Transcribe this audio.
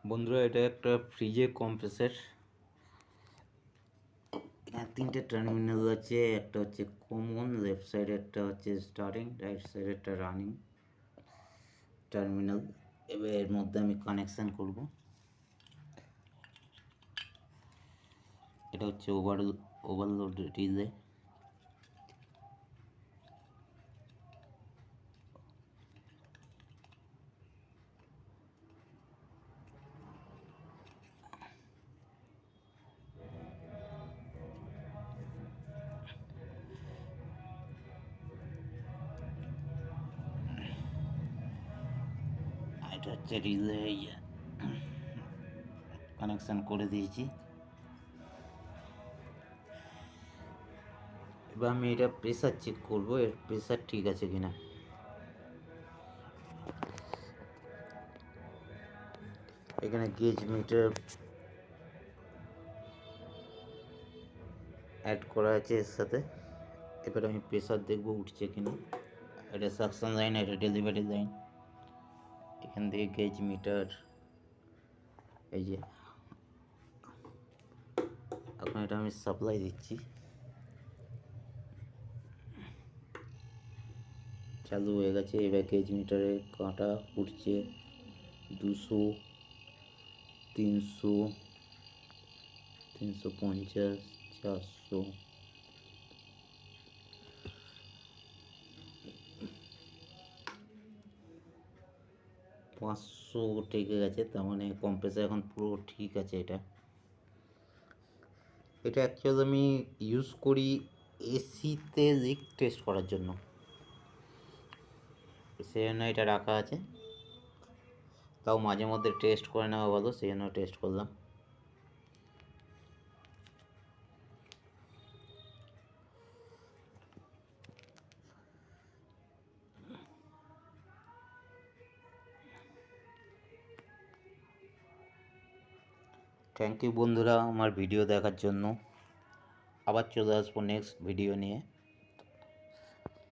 বন্ধুরা, এটা একটা ফ্রিজের কম্প্রেসার। এখানে তিনটে টার্মিনাল আছে। একটা হচ্ছে কমন, লেফট সাইডে একটা হচ্ছে স্টার্টিং, রাইট সাইডে একটা রানিং টার্মিনাল। এবার এর মধ্যে আমি কানেকশান করব। এটা হচ্ছে ওভারলোড রিলে। এটা হচ্ছে রিলে, কানেকশান করে দিয়েছি। এবার আমি এটা প্রেসার চেক করব, এর প্রেসার ঠিক আছে কিনা। এখানে গেজ মিটার অ্যাড করা আছে এর সাথে। এবার আমি প্রেসার দেখব উঠছে কিনা। এটা সাকশন লাইন, এটা ডেলিভারি লাইন। এখান থেকে গেজ মিটার, এই যে এখন এটা আমি সাপ্লাই দিচ্ছি, চালু হয়ে গেছে। এবার গেজ মিটারে কাঁটা উঠছে 200, 300, 350, 400, 500 টেকে গেছে। তার মানে কম্প্রেসার এখন পুরো ঠিক আছে। এটা অ্যাকচুয়ালি আমি ইউজ করি এসিতে লিক টেস্ট করার জন্য, সেই জন্য এটা রাখা আছে। তাও মাঝে মধ্যে টেস্ট করে নেওয়া ভালো, সেই জন্য টেস্ট করলাম। থ্যাংক ইউ বন্ধুরা আমার ভিডিও দেখার জন্য। আবার চলে আসবো নেক্সট ভিডিও নিয়ে।